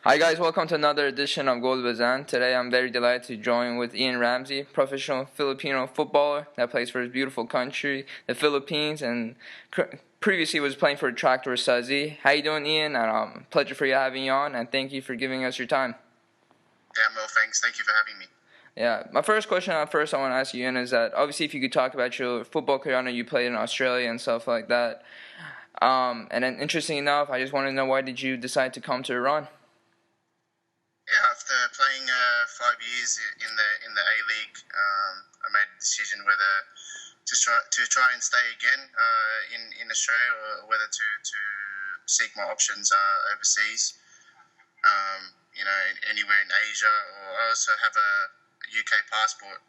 Hi guys, welcome to another edition of Gol Bazan. Today I'm very delighted to join with Iain Ramsay, professional Filipino footballer that plays for his beautiful country, the Philippines, and previously was playing for Tractor Sazi. How you doing, Iain? And pleasure for you having you on, and thank you for giving us your time. Yeah, well, thanks. Thank you for having me. Yeah, my first question I want to ask you, Iain, is that obviously if you could talk about your football career, I know you played in Australia and stuff like that. And then interesting enough, I just want to know, why did you decide to come to Iran? Yeah, after playing 5 years in the A League, I made a decision whether to try and stay again in Australia, or whether to seek my options overseas. Anywhere in Asia, or I also have a UK passport,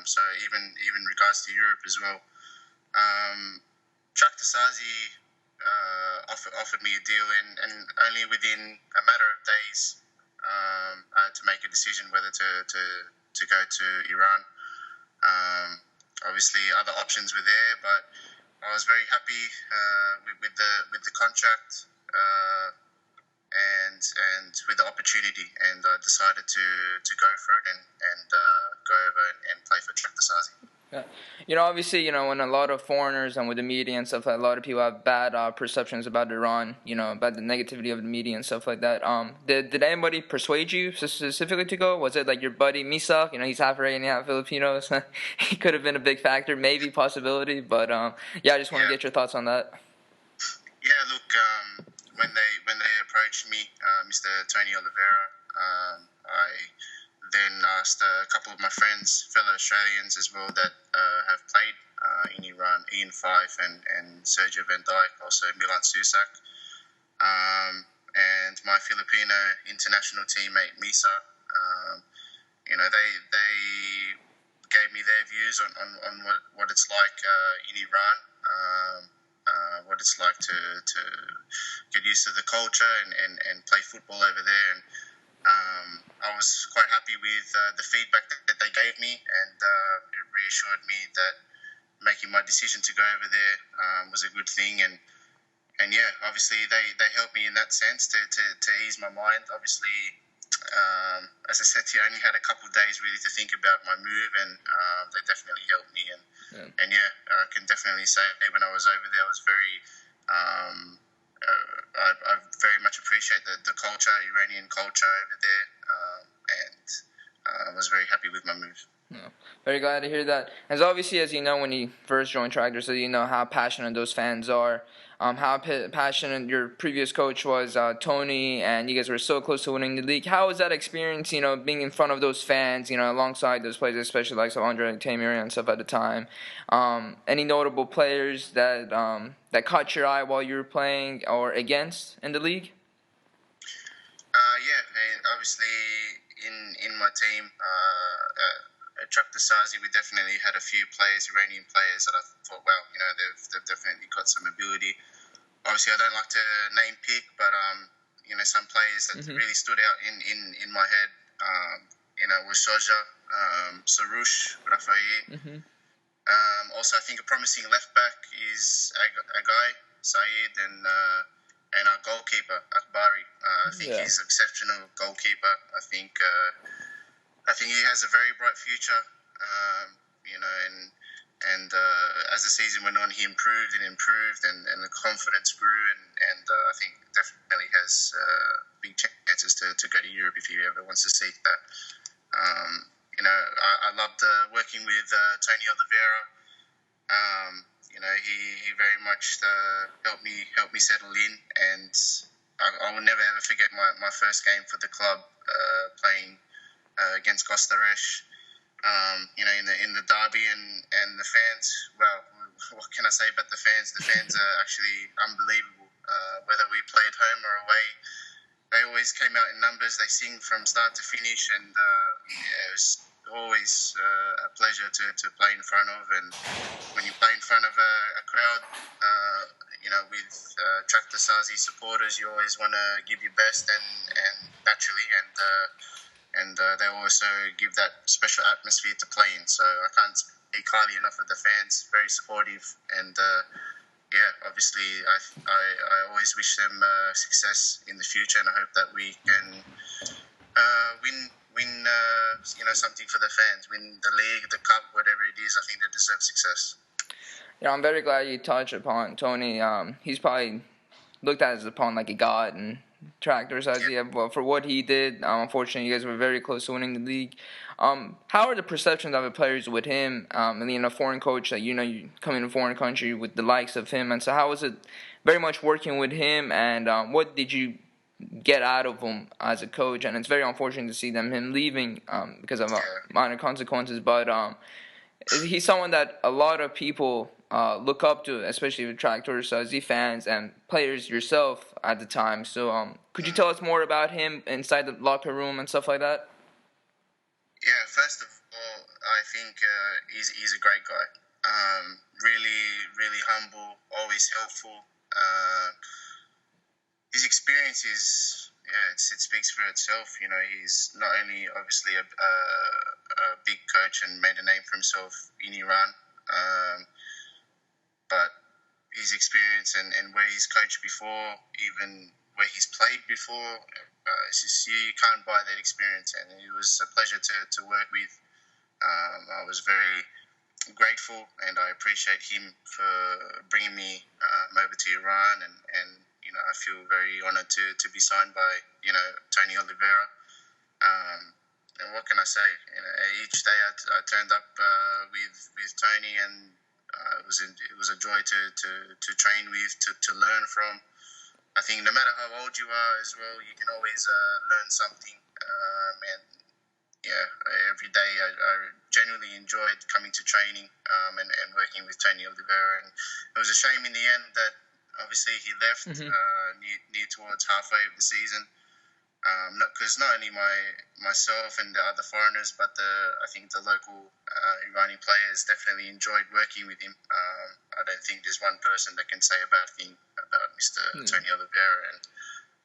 so even regards to Europe as well. Tractor Sazi offered me a deal, and only within a matter of days, I had to make a decision whether to go to Iran. Obviously, other options were there, but I was very happy with the contract and with the opportunity, and I decided to go for it and go over and play for Tractor Sazi. Yeah. Obviously, when a lot of foreigners and with the media and stuff, a lot of people have bad perceptions about Iran, about the negativity of the media and stuff like that. Did anybody persuade you specifically to go? Was it like your buddy Misak? He's half Iranian, half Filipino. So he could have been a big factor, maybe possibility. But yeah, I just want to get your thoughts on that. Yeah, look, when they approached me, Mr. Tony Oliveira, I then asked a couple of my friends, fellow Australians as well, that have played in Iran, Ian Fife and Sergio Van Dijk, also Milan Susak, and my Filipino international teammate Misa. They gave me their views on what it's like in Iran, what it's like to get used to the culture and play football over there. And I was quite happy with the feedback that they gave me, and it reassured me that making my decision to go over there was a good thing. And yeah, obviously they helped me in that sense to ease my mind. Obviously, as I said to you, I only had a couple of days really to think about my move, and they definitely helped me. And yeah, I can definitely say when I was over there, I was very I very much appreciate the culture, Iranian culture over there, and I was very happy with my move. Yeah. Very glad to hear that. As obviously, as you know, when you first joined Tractor, so you know how passionate those fans are, how passionate your previous coach was, Tony, and you guys were so close to winning the league. How was that experience, being in front of those fans, alongside those players, especially like Andre Tamiri and stuff at the time? Any notable players that caught your eye while you were playing or against in the league? Yeah, obviously in my team, at Tractor Sazi, we definitely had a few players, Iranian players, that I thought, well, they've definitely got some ability. Obviously, I don't like to name pick, but some players that really stood out in my head, was Soja, Sarush, Rafai. Also, I think a promising left back is Agai, Saeed, and our goalkeeper, Akbari. I think he's an exceptional goalkeeper. I think he has a very bright future, and as the season went on, he improved, and the confidence grew, and I think definitely has big chances to go to Europe if he ever wants to seek that. I loved working with Tony Oliveira. He very much helped me settle in, and I will never ever forget my first game for the club, playing against Costa Resh. In the derby, and the fans. Well, what can I say about the fans? The fans are actually unbelievable. Whether we played home or away, always came out in numbers. They sing from start to finish, and it was always a pleasure to play in front of. And when you play in front of a crowd, with Tractor Sazi supporters, you always want to give your best, and naturally, and they also give that special atmosphere to play in. So I can't speak highly enough of the fans. Very supportive, and obviously I always wish them success in the future, and I hope that we can win something for the fans, win the league, the cup, whatever it is. I think they deserve success. Yeah, I'm very glad you touched upon Tony. He's probably looked at as upon like a god, and Tractor Sazi, well, for what he did. Unfortunately, you guys were very close to winning the league. How are the perceptions of the players with him? And a foreign coach that you come in a foreign country with the likes of him, and so how was it very much working with him? And what did you get out of him as a coach? And it's very unfortunate to see him leaving because of minor consequences. But he's someone that a lot of people look up to, especially with Tractor Sazi fans and players yourself at the time. So could you tell us more about him inside the locker room and stuff like that? Yeah, first of all, I think he's a great guy. Really, really humble, always helpful. His experience it speaks for itself. He's not only obviously a big coach and made a name for himself in Iran, but his experience and where he's coached before, even where he's played before, it's just you can't buy that experience. And it was a pleasure to work with. I was very grateful, and I appreciate him for bringing me over to Iran, and I feel very honoured to be signed by Tony Oliveira. And what can I say? Each day I turned up with Tony, and it was a joy to train with, to learn from. I think no matter how old you are as well, you can always learn something. Every day I genuinely enjoyed coming to training and working with Tony Oliveira. And it was a shame in the end that obviously he left near towards halfway of the season. Because not only myself and the other foreigners, but I think the local Iranian players definitely enjoyed working with him. I don't think there's one person that can say a bad thing about Mr. Tony Oliveira. And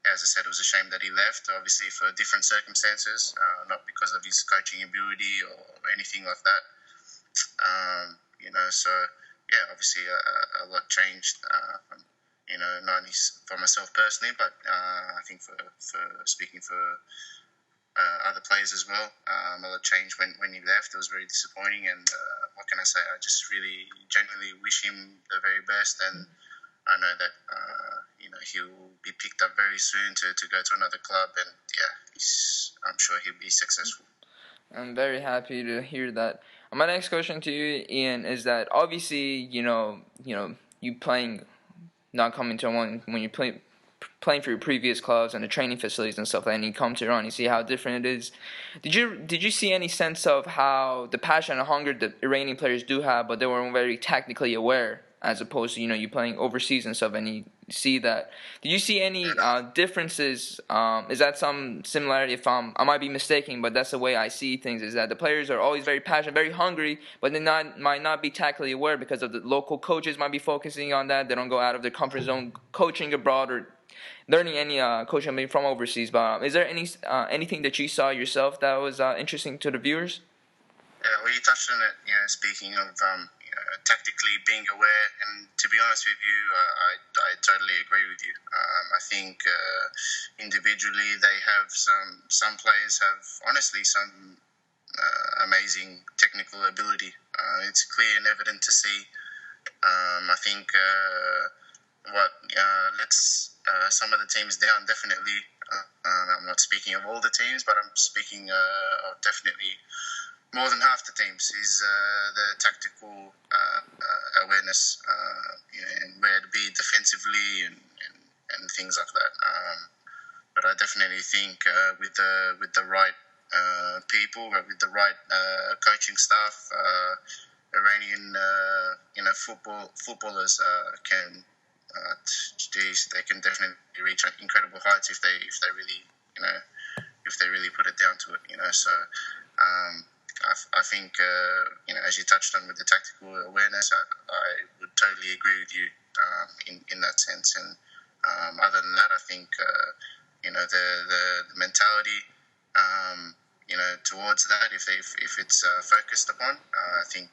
as I said, it was a shame that he left, obviously for different circumstances, not because of his coaching ability or anything like that. Obviously a lot changed. Not only for myself personally, but I think for speaking for other players as well. A lot changed when he left. It was very disappointing, and what can I say? I just really genuinely wish him the very best, and I know that he'll be picked up very soon to go to another club, and I'm sure he'll be successful. I'm very happy to hear that. My next question to you, Ian, is that obviously you playing. Not coming to one when you're playing for your previous clubs and the training facilities and stuff like that, and you come to Iran, you see how different it is. Did you see any sense of how the passion and hunger the Iranian players do have, but they weren't very technically aware, as opposed to you playing overseas and stuff, and you see that? Did you see any differences? Is that some similarity? If I might be mistaken, but that's the way I see things. Is that the players are always very passionate, very hungry, but they might not be tactically aware because of the local coaches might be focusing on that. They don't go out of their comfort zone, coaching abroad or learning any coaching from overseas. But is there anything that you saw yourself that was interesting to the viewers? Yeah, well, you touched on it. Speaking of tactically being aware, and to be honest with you, I totally agree with you. I think individually they have some players have honestly some amazing technical ability. It's clear and evident to see. I think what lets some of the teams down definitely. I'm not speaking of all the teams, but I'm speaking of definitely more than half the teams is the tactical awareness and where to be defensively and things like that. But I definitely think with the right people, with the right coaching staff, Iranian footballers can they can definitely reach incredible heights if they really if they really put it down to it. So I think as you touched on with the tactical awareness, I would totally agree with you in that sense. And other than that, I think the mentality. Towards that, if it's focused upon, I think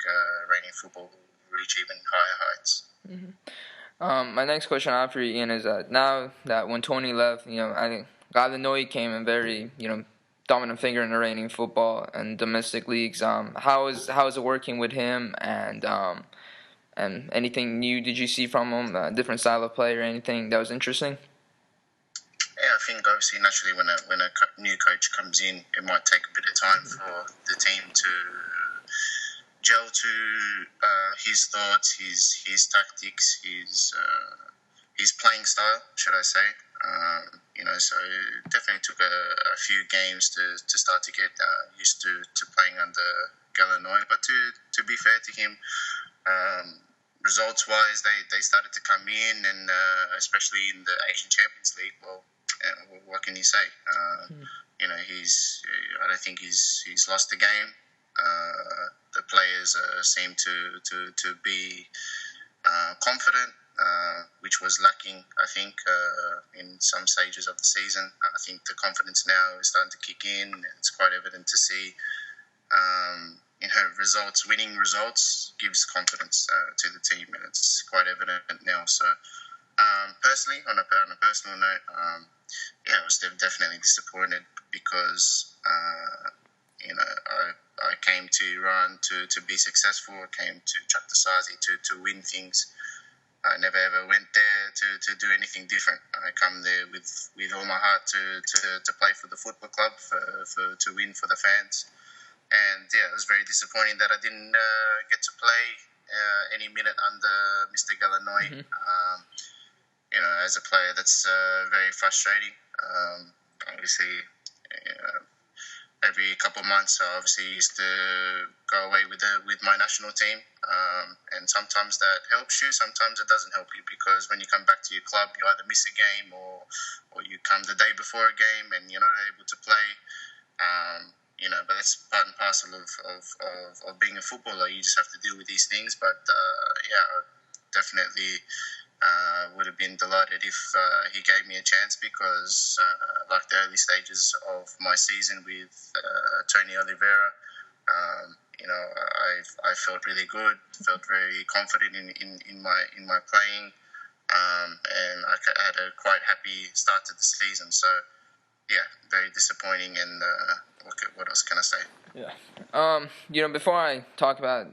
Iranian football will reach even higher heights. Mm-hmm. My next question I have for you, Ian, is that now that when Tony left, I think Gallinoi came in very, dominant figure in Iranian football and domestic leagues. How is it working with him, and anything new did you see from him? Different style of play or anything that was interesting? Yeah, I think obviously naturally when a new coach comes in, it might take a bit of time for the team to gel to his thoughts, his tactics, his playing style, should I say? So it definitely took a few games to start to get used to playing under Gallinoi. But to be fair to him, results-wise, they started to come in, and especially in the Asian Champions League. Well, what can you say? I don't think he's lost the game. The players seem to be confident, which was lacking, I think, in some stages of the season. I think the confidence now is starting to kick in, and it's quite evident to see. Winning results gives confidence to the team, and it's quite evident now. So, personally, on a personal note, I was definitely disappointed because I came to Iran to be successful. I came to Tractor Sazi to win things. I never ever went there to do anything different. I come there with all my heart to play for the football club, to win for the fans. And it was very disappointing that I didn't get to play any minute under Mr. Gallinoi. As a player, that's very frustrating. Obviously, every couple of months, I obviously used to go away with my national team, and sometimes that helps you, sometimes it doesn't help you, because when you come back to your club, you either miss a game or you come the day before a game and you're not able to play. But that's part and parcel of being a footballer. You just have to deal with these things. But I definitely would have been delighted if he gave me a chance, because like the early stages of my season with Tony Oliveira, I felt really good, felt very confident in my playing, and I had a quite happy start to the season. So very disappointing, and what else can I say? Yeah. Before I talk about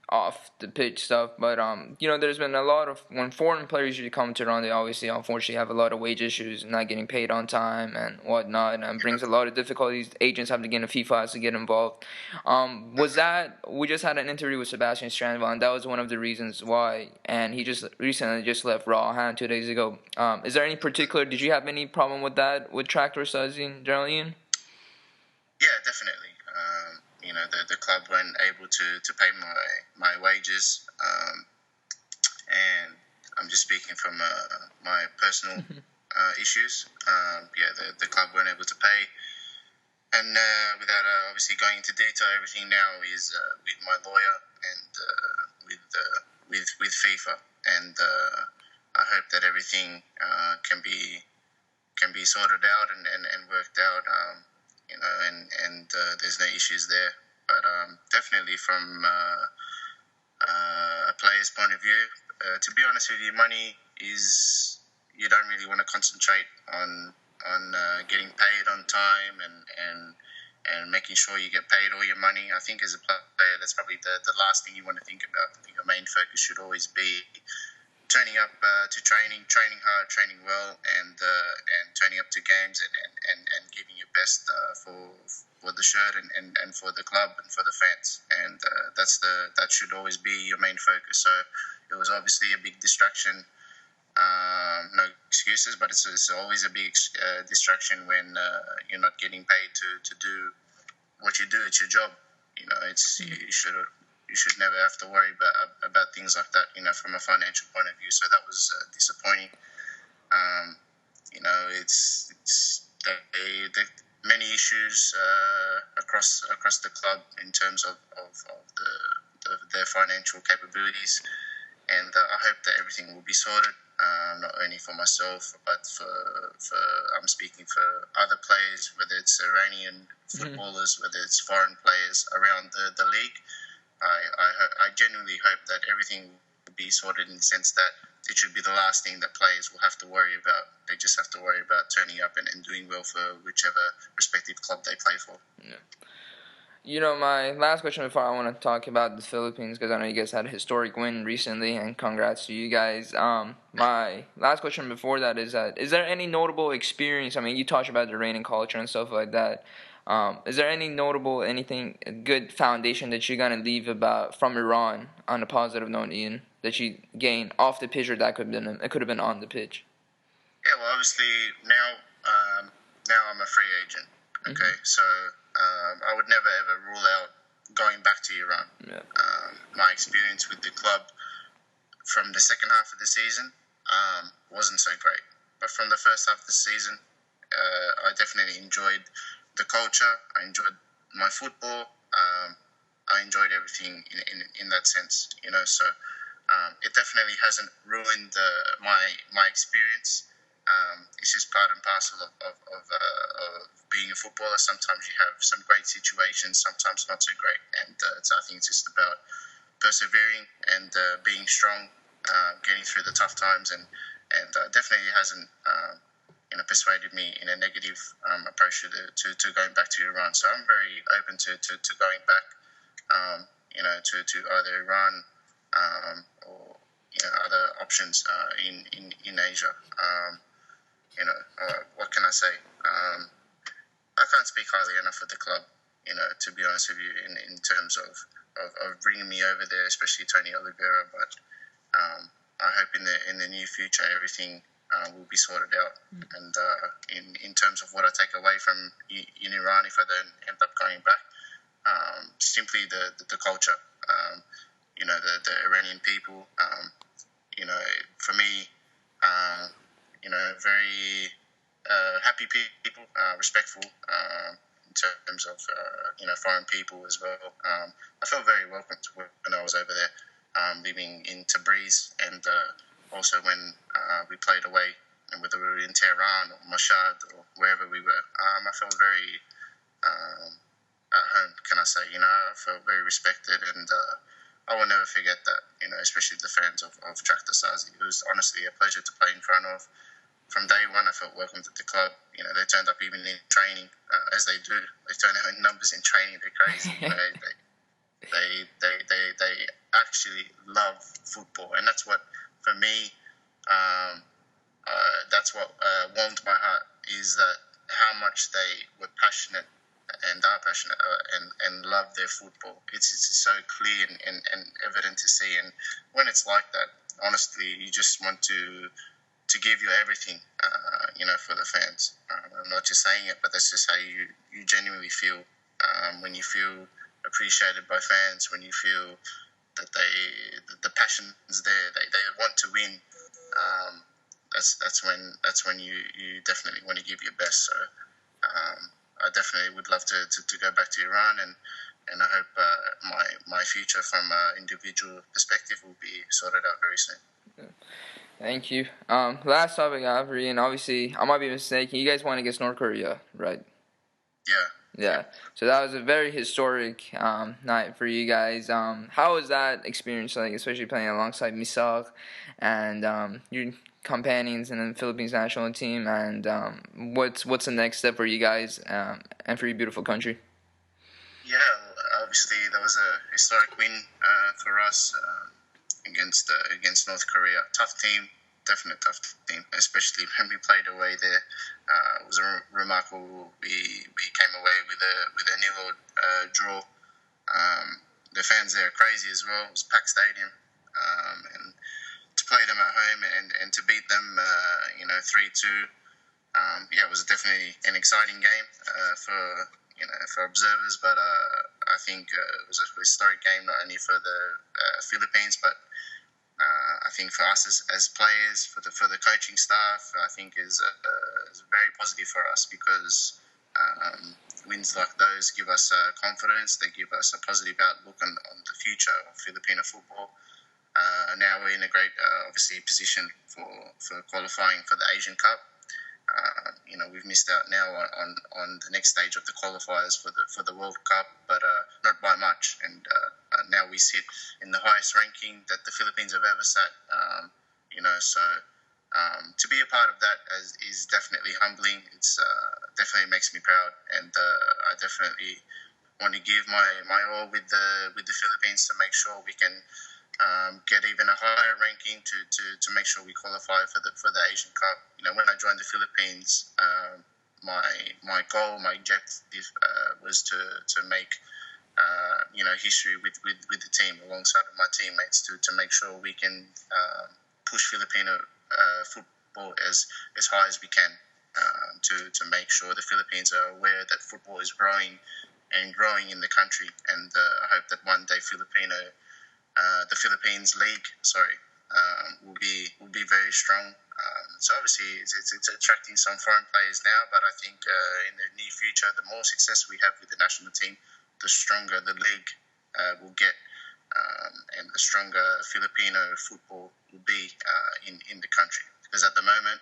off the pitch stuff, but there's been a lot of, when foreign players usually come to Iran, they obviously unfortunately have a lot of wage issues, not getting paid on time and whatnot, and brings a lot of difficulties. Agents have to get in FIFA to get involved. We just had an interview with Sebastian Strandval, and that was one of the reasons why, and he just recently left Raw 2 days ago. Is there any particular, did you have any problem with that, with Tractor Sazi generally? Yeah, definitely. The club weren't able to pay my wages, and I'm just speaking from my personal issues. The club weren't able to pay, and without obviously going into detail, everything now is with my lawyer and with FIFA, and I hope that everything can be sorted out and worked out. And there's no issues there. But definitely from a player's point of view, to be honest with you, money is, you don't really want to concentrate on getting paid on time and making sure you get paid all your money. I think as a player, that's probably the last thing you want to think about. Your main focus should always be turning up to training hard, training well, and turning up to games and giving your best for the shirt and for the club and for the fans. And that should always be your main focus. So it was obviously a big distraction. No excuses, but it's always a big distraction when you're not getting paid to do what you do. It's your job. You should never have to worry about things like that, from a financial point of view. So that was disappointing. It's they many issues across the club in terms of their financial capabilities, and I hope that everything will be sorted. Not only for myself, but for I'm speaking for other players, whether it's Iranian footballers, whether it's foreign players around the league. I genuinely hope that everything will be sorted in the sense that it should be the last thing that players will have to worry about. They just have to worry about turning up and doing well for whichever respective club they play for. Yeah. My last question before I want to talk about the Philippines, because I know you guys had a historic win recently, and congrats to you guys. My last question before that is there any notable experience? I mean, you talked about the Iranian culture and stuff like that. Is there any notable, anything, good foundation that you're going to leave from Iran on a positive note, Ian, that you gain off the pitch, or that could have been on the pitch? Yeah, well, obviously now I'm a free agent. Okay, so I would never ever rule out going back to Iran. Yeah. My experience with the club from the second half of the season wasn't so great, but from the first half of the season, I definitely enjoyed the culture. I enjoyed my football. I enjoyed everything in that sense, So it definitely hasn't ruined my experience. It's just part and parcel of being a footballer. Sometimes you have some great situations, sometimes not so great, and I think it's just about persevering and being strong, getting through the tough times, and definitely hasn't persuaded me in a negative approach to going back to Iran. So I'm very open to going back, to either Iran or other options in Asia. What can I say? I can't speak highly enough of the club, to be honest with you, in terms of bringing me over there, especially Tony Oliveira. But I hope in the near future everything will be sorted out. And in terms of what I take away from in Iran, if I don't end up going back, simply the culture, the Iranian people, for me, very happy people, respectful in terms of foreign people as well. I felt very welcomed when I was over there, living in Tabriz, and also when we played away, and whether we were in Tehran or Mashhad or wherever we were, I felt very at home. Can I say? I felt very respected, and I will never forget that. Especially the fans of Tractor Sazi. It was honestly a pleasure to play in front of. From day one, I felt welcomed at the club. They turned up even in training, as they do. They turn out in numbers in training. They're crazy. They actually love football, and that's what, for me, that's what warmed my heart, is that how much they were passionate and are passionate and love their football. It's so clear and evident to see. And when it's like that, honestly, you just want to give you everything, for the fans. I'm not just saying it, but that's just how you genuinely feel when you feel appreciated by fans, when you feel that the passion is there, they want to win. That's when you definitely want to give your best. So I definitely would love to go back to Iran, and I hope my future from an individual perspective will be sorted out very soon. Yeah. Thank you. Last topic I have for you, and obviously I might be mistaken. You guys won against North Korea, right? Yeah. So that was a very historic night for you guys. How was that experience like, especially playing alongside Misak and your companions in the Philippines national team? And what's the next step for you guys and for your beautiful country? Yeah, obviously that was a historic win for us. Against North Korea. Tough team, definite tough team, especially when we played away there. It was remarkable. We came away with a 0 draw. The fans there are crazy as well. It was a packed stadium, and to play them at home and to beat them, 3-2. It was definitely an exciting game for observers, but I think it was a historic game not only for the Philippines, but I think for us as players, for the coaching staff, I think is very positive for us because wins like those give us confidence. They give us a positive outlook on the future of Filipino football. Now we're in a great, obviously, position for qualifying for the Asian Cup. We've missed out now on the next stage of the qualifiers for the World Cup, but not by much. And now we sit in the highest ranking that the Philippines have ever sat. So to be a part of that is definitely humbling. It's definitely makes me proud, and I definitely want to give my all with the Philippines to make sure we can get even a higher ranking to make sure we qualify for the Asian Cup. When I joined the Philippines, my goal, my objective was to make history with the team alongside of my teammates to make sure we can push Filipino football as high as we can, to make sure the Philippines are aware that football is growing in the country, and I hope that one day the Philippines League, will be very strong. So obviously it's attracting some foreign players now, but I think in the near future, the more success we have with the national team, the stronger the league will get, and the stronger Filipino football will be in the country. Because at the moment,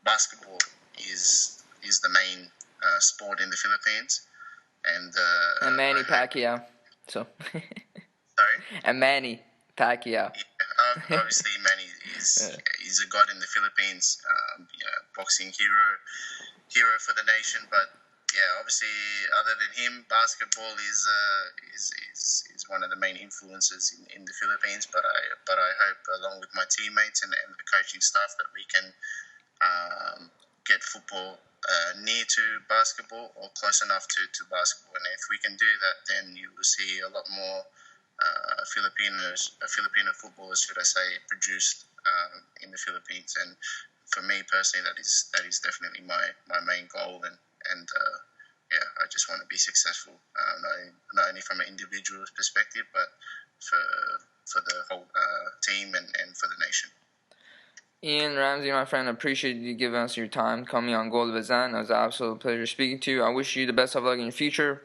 basketball is the main sport in the Philippines, and Manny Pacquiao. So. Sorry? And Manny Pacquiao. Yeah, obviously Manny is a god in the Philippines, boxing hero for the nation. But yeah, obviously, other than him, basketball is one of the main influences in the Philippines. But I hope, along with my teammates and the coaching staff, that we can get football near to basketball or close enough to basketball. And if we can do that, then you will see a lot more Filipino footballers, should I say, produced in the Philippines. And for me personally, that is definitely my main goal. And I just want to be successful, not only from an individual perspective, but for the whole team and for the nation. Iain Ramsay, my friend, I appreciate you giving us your time coming on Goal Vazan. It was an absolute pleasure speaking to you. I wish you the best of luck in your future.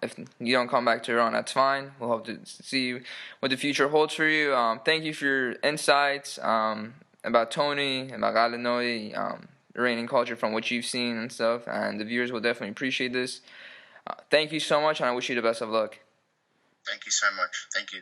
If you don't come back to Iran, that's fine. We'll hope to see what the future holds for you. Thank you for your insights about Tony, about Galinoy, Iranian culture from what you've seen and stuff. And the viewers will definitely appreciate this. Thank you so much, and I wish you the best of luck. Thank you so much. Thank you.